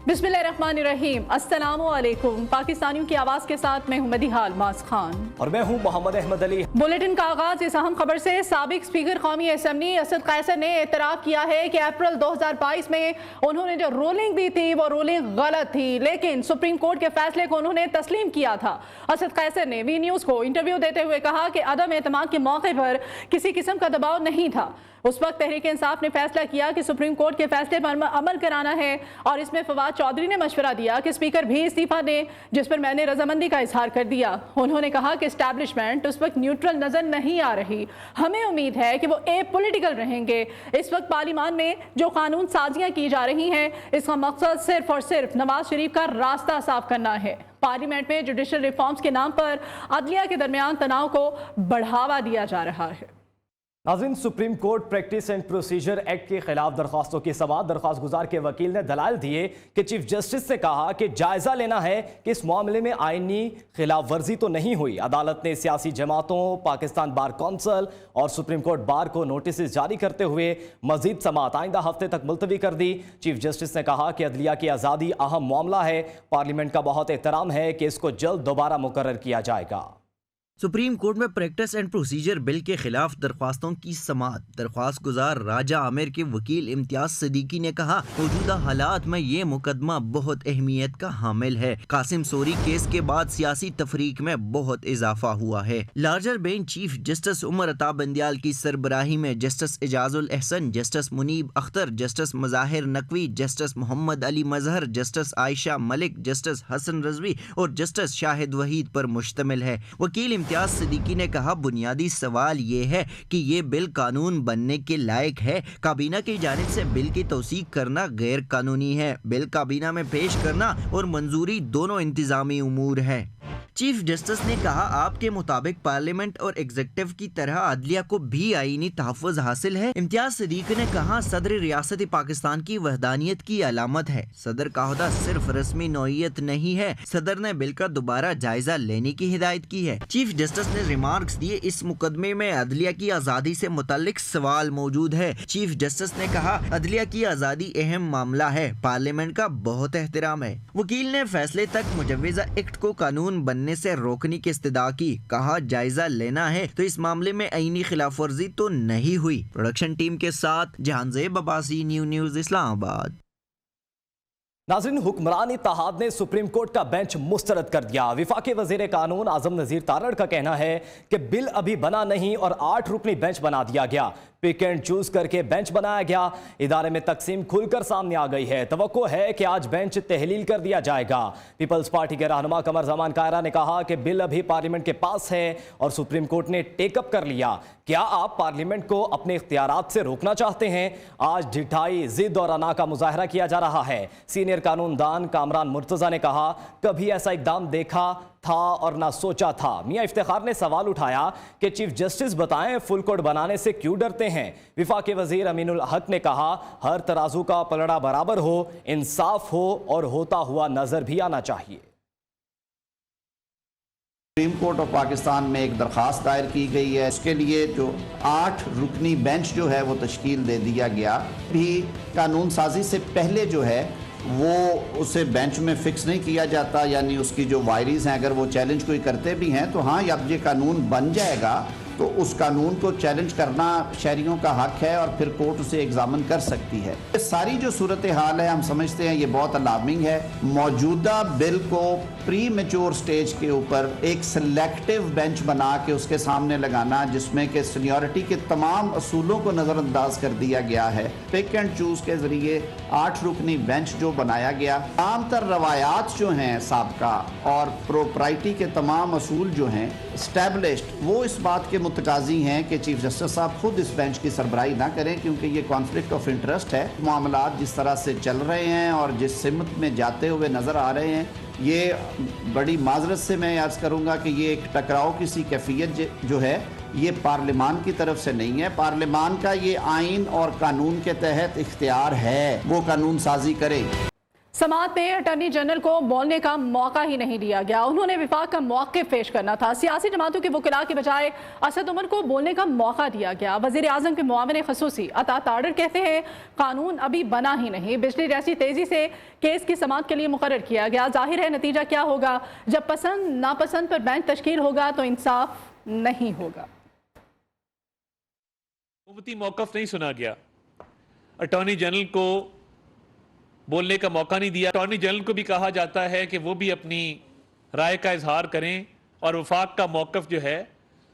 बिस्मिल्लाहिर्रहमानिर्रहीम, अस्सलामु अलैकुम। पाकिस्तानियों की आवाज के साथ मैं हूं मदीहाल मास खान और मैं हूं मोहम्मद अहमद अली। बुलेटिन का आगाज इस अहम खबर से। साबिक स्पीकर कौमी असेंबली असद कैसर ने एतराफ़ किया है कि अप्रैल 2022 में उन्होंने जो रूलिंग दी थी वो रूलिंग गलत थी, लेकिन सुप्रीम कोर्ट के फैसले को उन्होंने तस्लीम किया था। असद कैसर ने वी न्यूज़ को इंटरव्यू देते हुए कहा कि अदम एतमाद के मौके पर किसी किस्म का दबाव नहीं था। उस वक्त तहरीक इंसाफ ने फैसला किया कि सुप्रीम कोर्ट के फैसले पर अमल कराना है और इसमें फवाद चौधरी ने मशवरा दिया कि स्पीकर भी इस्तीफा दें, जिस पर मैंने रजामंदी का इजहार कर दिया। उन्होंने कहा कि एस्टैब्लिशमेंट उस वक्त न्यूट्रल नजर नहीं आ रही, हमें उम्मीद है कि वो एपॉलिटिकल रहेंगे। इस वक्त पार्लियामान में जो कानून साजियां की जा रही हैं, इसका मकसद सिर्फ और सिर्फ नवाज शरीफ का रास्ता साफ करना है। पार्लियामेंट में जुडिशल रिफॉर्म्स के नाम पर अदलिया के दरमियान तनाव को बढ़ावा दिया जा रहा है। नाज़रीन, supreme court practice and procedure act के खिलाफ दरख्वास्तों की समाअत दरख्वास्त गुजार के वकील ने दलाल दिए कि चीफ जस्टिस से कहा कि जायजा लेना है कि इस मामले में आईनी खिलाफ वर्जी तो नहीं हुई। अदालत ने सियासी जमातों, पाकिस्तान बार कौंसिल और सुप्रीम कोर्ट बार को नोटिस जारी करते हुए मजीद समाअत आइंदा हफ्ते तक मुलतवी कर दी। चीफ जस्टिस ने कहा कि अदलिया की आज़ादी अहम मामला है, पार्लियामेंट का बहुत एहतराम है कि इसको जल्द दोबारा मुकर्रर किया जाएगा। सुप्रीम कोर्ट में प्रैक्टिस एंड प्रोसीजर बिल के खिलाफ दरख्वास्तों की समाअत। दरख्वास्त गुजार राजा आमिर के वकील इम्तियाज सदीकी ने कहा, मौजूदा हालात में ये मुकदमा बहुत अहमियत का हामिल है। कासिम सोरी केस के बाद सियासी तफरीक में बहुत इजाफा हुआ है। Larger bench chief justice Umar Ata Bandial की सरबराही में justice Ijazul Ahsan, justice Munib Akhtar, justice Mazahir Naqvi, justice Mohammad Ali Mazhar, justice Ayesha Malik, justice Hasan Rizvi और जस्टिस शाहिद वहीद पर मुश्तमिल है। वकील इम्तियाज सिद्दीकी ने कहा, बुनियादी सवाल ये है कि ये बिल कानून बनने के लायक है। काबीना की जानिब से बिल की तौसीक करना गैर कानूनी है। बिल काबीना में पेश करना और मंजूरी दोनों इंतजामी उमूर है। चीफ जस्टिस ने कहा, आपके मुताबिक पार्लियामेंट और एग्जीक्यूटिव की तरह अदलिया को भी आईनी तहफ़्फ़ुज़ हासिल है। इम्तियाज सिद्दीकी ने कहा, सदर रियासत पाकिस्तान की वहदानियत की अलामत है। सदर का ओहदा सिर्फ रस्मी नौइयत नहीं है। सदर ने बिल का दोबारा जायजा लेने की हिदायत की है। चीफ जस्टिस ने रिमार्क्स दिए, इस मुकदमे में अदलिया की आज़ादी से मुतल्लिक सवाल मौजूद है। चीफ जस्टिस ने कहा, अदलिया की आज़ादी अहम मामला है, पार्लियामेंट का बहुत एहतराम है। वकील ने फैसले तक मुजव्वज़ा एक्ट को कानून बनने से रोकने की इस्तदा की। कहा, जायजा लेना है तो इस मामले में आईनी खिलाफ वर्जी तो नहीं हुई। प्रोडक्शन टीम के साथ जहांजेब अब्बासी, न्यूज़ इस्लामाबाद। नाज़रीन, हुक्मरान इत्तेहाद ने सुप्रीम कोर्ट का बेंच मुस्तरद कर दिया। विफाकी वज़ीर कानून आज़म नज़ीर तारड़ का कहना है कि बिल अभी बना नहीं और 8 रुकनी बेंच बना दिया गया। पिक एंड चूज करके बेंच बनाया गया। इदारे में तकसीम खुलकर सामने आ गई है। तवक्को है कि आज बेंच तहलील कर दिया जाएगा। पीपल्स पार्टी के रहनुमा कमर जमान कायरा ने कहा कि बिल अभी पार्लियामेंट के पास है और सुप्रीम कोर्ट ने टेकअप कर लिया। क्या आप पार्लियामेंट को अपने इख्तियारात से रोकना चाहते हैं? आज ढिठाई, जिद और अना का मुजाहरा किया जा रहा है। सीनियर कानूनदान कामरान मुर्तजा ने कहा, कभी ऐसा इकदाम देखा था और ना सोचा था। मियां इफ्तिखार ने सवाल उठाया कि चीफ जस्टिस बताएं, फुल कोर्ट बनाने से क्यों डरते हैं? विफाकी वजीर अमीनुल हक ने कहा, हर तराजू का पलड़ा बराबर हो, इंसाफ हो और होता हुआ नजर भी आना चाहिए। सुप्रीम कोर्ट ऑफ पाकिस्तान में एक दरख्वास्त दायर की गई है। उसके लिए जो 8 रुकनी बेंच जो है वो तश्कील दे दिया गया। भी कानून साजी से पहले जो है वो उसे बेंच में फिक्स नहीं किया जाता, यानी उसकी जो वायरीज हैं, अगर वो चैलेंज कोई करते भी हैं तो हाँ, अब ये कानून बन जाएगा तो उस कानून को चैलेंज करना शहरियों का हक है और फिर कोर्ट उसे एग्जामिन कर सकती है। ये सारी जो सूरत हाल है हम समझते हैं ये बहुत अलार्मिंग है। मौजूदा बिल को प्री मेच्योर स्टेज के ऊपर एक सिलेक्टिव बेंच बना के उसके सामने लगाना, जिसमें कि सीनियरिटी के तमाम असूलों को नज़रअंदाज कर दिया गया है। पिक एंड चूज के जरिए 8 रुकनी बेंच जो बनाया गया, तमाम तर रवायात जो हैं साबका और प्रोप्राइटी के तमाम असूल जो हैं एस्टैब्लिश्ड, वो इस बात के मुतकाजी हैं कि चीफ जस्टिस साहब खुद इस बेंच की सरबराही ना करें, क्योंकि ये कॉन्फ्लिक्ट ऑफ इंटरेस्ट है। मामलात जिस तरह से चल रहे हैं और जिस सिमत में जाते हुए नज़र आ रहे हैं, ये बड़ी माजरत से मैं अर्ज़ करूँगा कि ये एक टकराव किसी कैफियत जो है ये पार्लियामान की तरफ से नहीं है। पार्लियामान का ये आइन और कानून के तहत इख्तियार है, वो कानून साजी करे। समाअत में अटॉर्नी जनरल को बोलने का मौका ही नहीं दिया गया। उन्होंने विफाक का मौक़िफ़ पेश करना था। सियासी जमातों के वकिला के बजाय असद उमर को बोलने का मौका दिया गया। वज़ीर आज़म के मुआविन ख़ुसूसी अता तारड़ कहते हैं कानून अभी बना ही नहीं, बिजली जैसी तेज़ी से केस की समाअत के लिए मुकर्रर किया गया। जाहिर है नतीजा क्या होगा, जब पसंद नापसंद पर बेंच तश्कील होगा तो इंसाफ नहीं होगा। हुकूमती मौक़िफ़ नहीं सुना गया, अटॉर्नी जनरल को बोलने का मौका नहीं दिया। अटॉर्नी जनरल को भी कहा जाता है कि वो भी अपनी राय का इजहार करें और वफाक का मौक़िफ़ जो है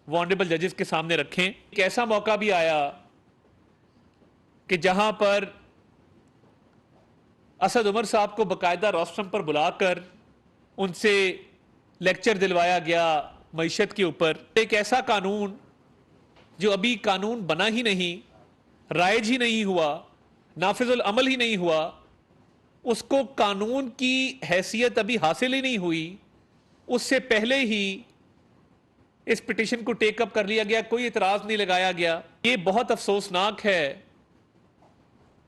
वो ऑनरेबल जजेस के सामने रखें। एक ऐसा मौका भी आया कि जहां पर असद उमर साहब को बाकायदा रोस्ट्रम पर बुलाकर उनसे लेक्चर दिलवाया गया मईशत के ऊपर। एक ऐसा कानून जो अभी कानून बना ही नहीं, राइज ही नहीं हुआ, नाफिजुल अमल ही नहीं हुआ, उसको कानून की हैसियत अभी हासिल ही नहीं हुई, उससे पहले ही इस पिटीशन को टेक अप कर लिया गया, कोई इतराज नहीं लगाया गया। ये बहुत अफसोसनाक है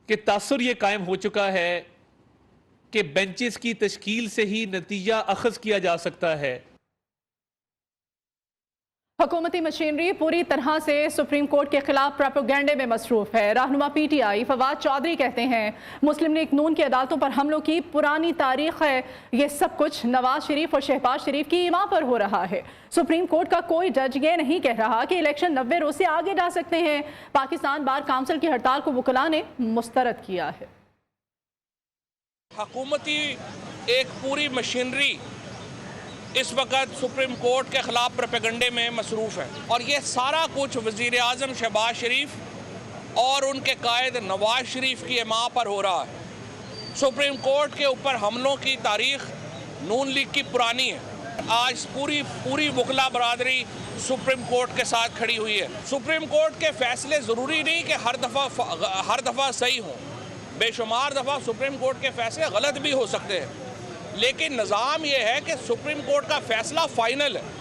कि तासुर ये कायम हो चुका है कि बेंचेस की तश्कील से ही नतीजा अखज़ किया जा सकता है। हुकूमती मशीनरी पूरी तरह से सुप्रीम कोर्ट के खिलाफ प्रोपेगेंडे में मसरूफ है। रहनुमा PTI फवाद चौधरी कहते हैं मुस्लिम लीग नून की अदालतों पर हमलों की पुरानी तारीख है। ये सब कुछ नवाज शरीफ और शहबाज शरीफ की इमा पर हो रहा है। सुप्रीम कोर्ट का कोई जज ये नहीं कह रहा कि इलेक्शन 90 रोज से आगे जा सकते हैं। पाकिस्तान बार काउंसिल की हड़ताल को वकला ने मुस्तरद किया है। हुकूमती एक पूरी मशीनरी इस वक्त सुप्रीम कोर्ट के ख़िलाफ़ प्रोपेगेंडे में मसरूफ़ है और ये सारा कुछ वज़ीर आज़म शहबाज शरीफ और उनके कायद नवाज शरीफ की इमा पर हो रहा है। सुप्रीम कोर्ट के ऊपर हमलों की तारीख़ नून लीग की पुरानी है। आज पूरी वकला बरादरी सुप्रीम कोर्ट के साथ खड़ी हुई है। सुप्रीम कोर्ट के फ़ैसले ज़रूरी नहीं कि हर दफ़ा सही हों, बेशुमार दफ़ा सुप्रीम कोर्ट के फ़ैसले गलत भी हो सकते हैं, लेकिन निज़ाम यह है कि सुप्रीम कोर्ट का फैसला फाइनल है।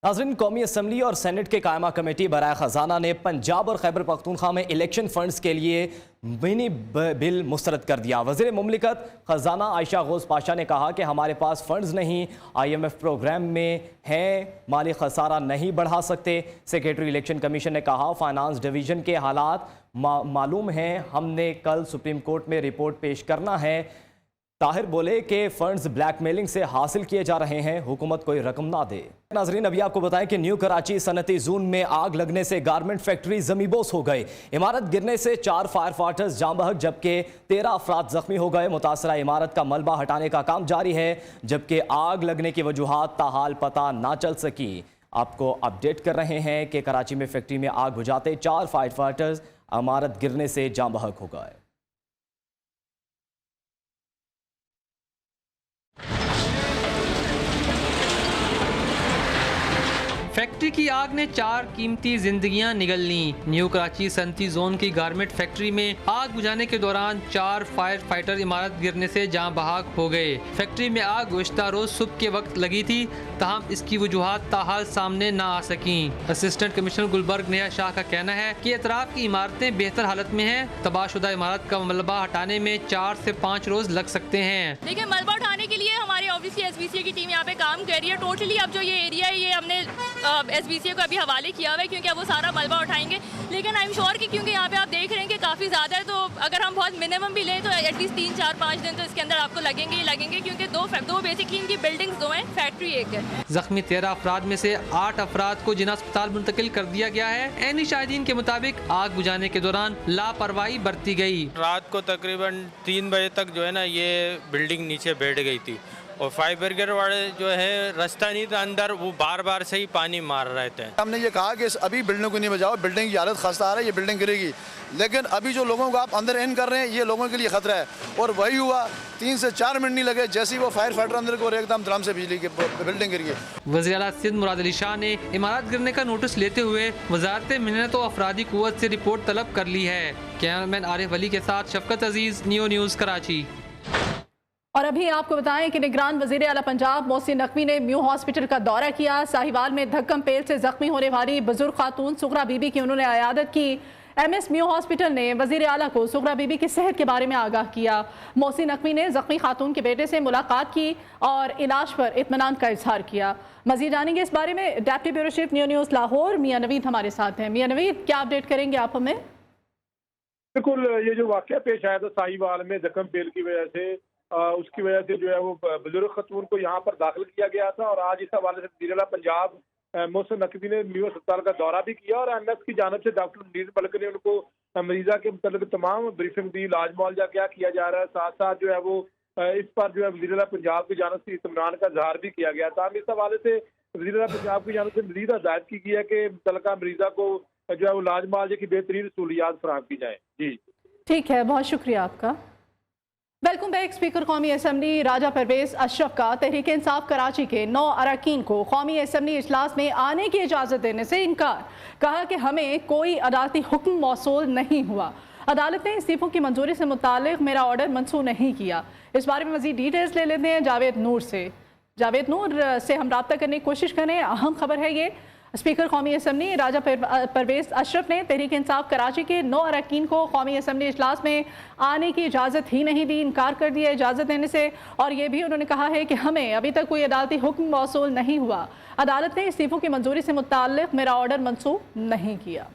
नाज़रीन, कौमी असम्बली और सेनेट के कायमा कमेटी बराए ख़जाना ने पंजाब और खैबर पख्तूनख्वा में इलेक्शन फंड्स के लिए मिनी बिल मुस्तरद कर दिया। वज़ीर मुमलिकत ख़जाना आयशा गौस पाशा ने कहा कि हमारे पास फंड्स नहीं, IMF प्रोग्राम में हैं, माली खसारा नहीं बढ़ा सकते। सेक्रेटरी इलेक्शन कमीशन ने कहा फाइनेंस डिवीज़न के हालात मालूम हैं, हमने कल सुप्रीम कोर्ट में रिपोर्ट पेश करना है। ताहिर बोले कि फंड्स ब्लैकमेलिंग से हासिल किए जा रहे हैं, हुकूमत कोई रकम ना दे। नाजरीन, अभी आपको बताएं कि न्यू कराची सनती जोन में आग लगने से गारमेंट फैक्ट्री जमीबोस हो गई। इमारत गिरने से 4 फायर फाइटर्स जाँ बहक जबकि 13 अफराद जख्मी हो गए। मुतासरा इमारत का मलबा हटाने का काम जारी है, जबकि आग लगने की वजूहात ताहाल पता ना चल सकी। आपको अपडेट कर रहे हैं कि कराची में फैक्ट्री में आग बुझाते 4 फायर फाइटर्स इमारत गिरने से जाँ बहक हो गए। फैक्ट्री की आग ने 4 कीमती जिंदगियां निगल ली। न्यू कराची सनती जोन की गारमेंट फैक्ट्री में आग बुझाने के दौरान 4 फायर फाइटर इमारत गिरने से जाँ बहक हो गए। फैक्ट्री में आग गुज़श्ता रोज सुबह के वक्त लगी थी, ताहम इसकी वजूहात ताहाल सामने न आ सकी। असिस्टेंट कमिश्नर गुलबर्ग नेहा शाह का कहना है कि एतराफ की इमारतें बेहतर हालत में हैं। तबाहशुदा इमारत का मलबा हटाने में 4 से 5 रोज लग सकते हैं। देखिए, मलबा उठाने के लिए हमारी ऑब्वियसली SBCA की टीम यहाँ पे काम कर रही है। टोटली अब जो ये एरिया है ये हमने SBCA को अभी हवाले किया हुआ है, क्योंकि अब वो सारा मलबा उठाएंगे। लेकिन आई एम श्योर कि क्योंकि यहाँ पे आप देख रहे हैं कि काफ़ी ज़्यादा है, तो अगर हम बहुत मिनिमम भी लें तो एटलीस्ट 3, 4, 5 दिन तो इसके अंदर आपको लगेंगे, क्योंकि दो बेसिकली इनकी बिल्डिंग्स 2 हैं, फैक्ट्री 1 है। जख्मी 13 अफराद में से 8 अफराद को जिना अस्पताल मुंतकिल कर दिया गया है। एनी शाहिदीन के मुताबिक आग बुझाने के दौरान लापरवाही बरती गई। रात को तकरीबन 3 बजे तक जो है ना ये बिल्डिंग नीचे बैठ गई थी और फायर ब्रिगेड वाले जो है रास्ता नहीं था अंदर, वो बार बार से ही पानी मार रहे थे। हमने ये कहा कि अभी बिल्डिंग को नहीं बचाओ, बिल्डिंग की हालत खस्ता आ रही है, ये बिल्डिंग गिरेगी। लेकिन अभी जो लोगों को आप अंदर इन कर रहे हैं, ये लोगों के लिए खतरा है। और वही हुआ, 3 से 4 मिनट नहीं लगे, जैसे ही वो फायर फाइटर अंदर को एकदम धड़ाम से बिजली की बिल्डिंग गिर गई। वज़ीर आला सिंध मुराद अली शाह ने इमारत गिरने का नोटिस लेते हुए वजारत मेहनत और अफरादी कुव्वत से रिपोर्ट तलब कर ली है। कैमरामैन आरिफ अली के साथ शफकत अजीज, नियो न्यूज़ कराची। और अभी आपको बताएं कि निगरान वज़ीर आला पंजाब मोहसिन नकवी ने म्यू हॉस्पिटल का दौरा किया। साहिवाल में धक्कम पेल से जख्मी होने वाली बुजुर्ग खातून सुगरा बीबी की उन्होंने अयादत की। MS म्यू हॉस्पिटल ने वजीर आला को सुगरा बीबी की सेहत के बारे में आगाह किया। मोहसिन नकवी ने जख्मी खातून के बेटे से मुलाकात की और इलाज पर इत्मीनान का इजहार किया। मजीद जानेंगे इस बारे में deputy bureau chief news Lahore Mian Naveed हमारे साथ हैं। मियां नवीद, क्या अपडेट करेंगे आप हमें? बिल्कुल, ये जो वाकया पेश आया था साहिवाल में जख्म पेल की वजह से, उसकी वजह से जो है वो बुजुर्ग खतून को यहाँ पर दाखिल किया गया था और आज इस हवाले से वज़ीर आला पंजाब मोहसिन नकवी ने म्यू अस्पताल का दौरा भी किया और MS की जानिब से डॉक्टर नीर मलिक ने उनको मरीजा के मतलब तमाम ब्रीफिंग दी, इलाज मुआवजा क्या किया जा रहा है, साथ साथ जो है वो इस पर जो है वज़ीर आला पंजाब की जानिब से इत्मीनान का इजहार भी किया गया था। इस हवाले से वज़ीर आला पंजाब की जानिब से मज़ीद हिदायत की गई है कि मुतल्लिका मरीजा को जो है वो इलाज मुआवजे की बेहतरीन सहूलियात फराहम की जाए। जी ठीक है, बहुत शुक्रिया आपका। Welcome back. स्पीकर कौमी असम्बली राजा परवेज अशरफ का तहरीक इंसाफ कराची के 9 अरकान को कौमी असम्बली इजलास में आने की इजाज़त देने से इनकार। कहा कि हमें कोई अदालती हुक्म मौसूल नहीं हुआ। अदालत ने इस्तीफों की मंजूरी से मुतालिक मेरा ऑर्डर मंसूख नहीं किया। इस बारे में मज़ीद डिटेल्स ले लेते हैं जावेद नूर से। जावेद नूर से हम रब्ता करने की कोशिश करें। अहम खबर है ये, स्पीकर कौमी असम्बली राजा परवेज अशरफ ने तहरीक इंसाफ कराची के 9 अरकान को कौमी असम्बली इजलास में आने की इजाज़त ही नहीं दी, इनकार कर दिया इजाज़त देने से। और ये भी उन्होंने कहा है कि हमें अभी तक कोई अदालती हुक्म मौसूल नहीं हुआ। अदालत ने इस्तीफों की मंजूरी से मुताल्लिक मेरा ऑर्डर मंसूख नहीं किया।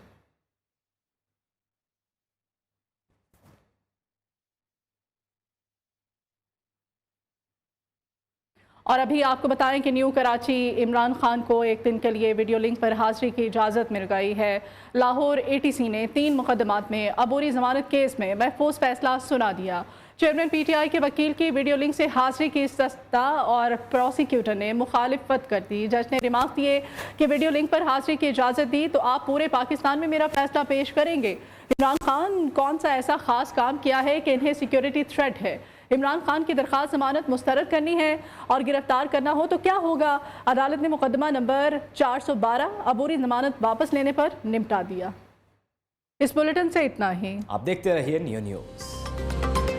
और अभी आपको बताएं कि न्यू कराची इमरान खान को एक दिन के लिए वीडियो लिंक पर हाजिरी की इजाज़त मिल गई है। लाहौर ATC ने 3 मुकदमात में अबूरी जमानत केस में महफूज फैसला सुना दिया। चेयरमैन PTI के वकील की वीडियो लिंक से हाजिरी की इस्तस्ता और प्रोसिक्यूटर ने मुखालिफत कर दी। जज ने रिमार्क दिए कि वीडियो लिंक पर हाजिरी की इजाज़त दी तो आप पूरे पाकिस्तान में मेरा फैसला पेश करेंगे। इमरान खान कौन सा ऐसा खास काम किया है कि इन्हें सिक्योरिटी थ्रेट है? इमरान खान की दरख्वास्त जमानत मुस्तरद करनी है और गिरफ्तार करना हो तो क्या होगा? अदालत ने मुकदमा नंबर 412 अबूरी जमानत वापस लेने पर निपटा दिया। इस बुलेटिन से इतना ही। आप देखते रहिए न्यू न्यूज़।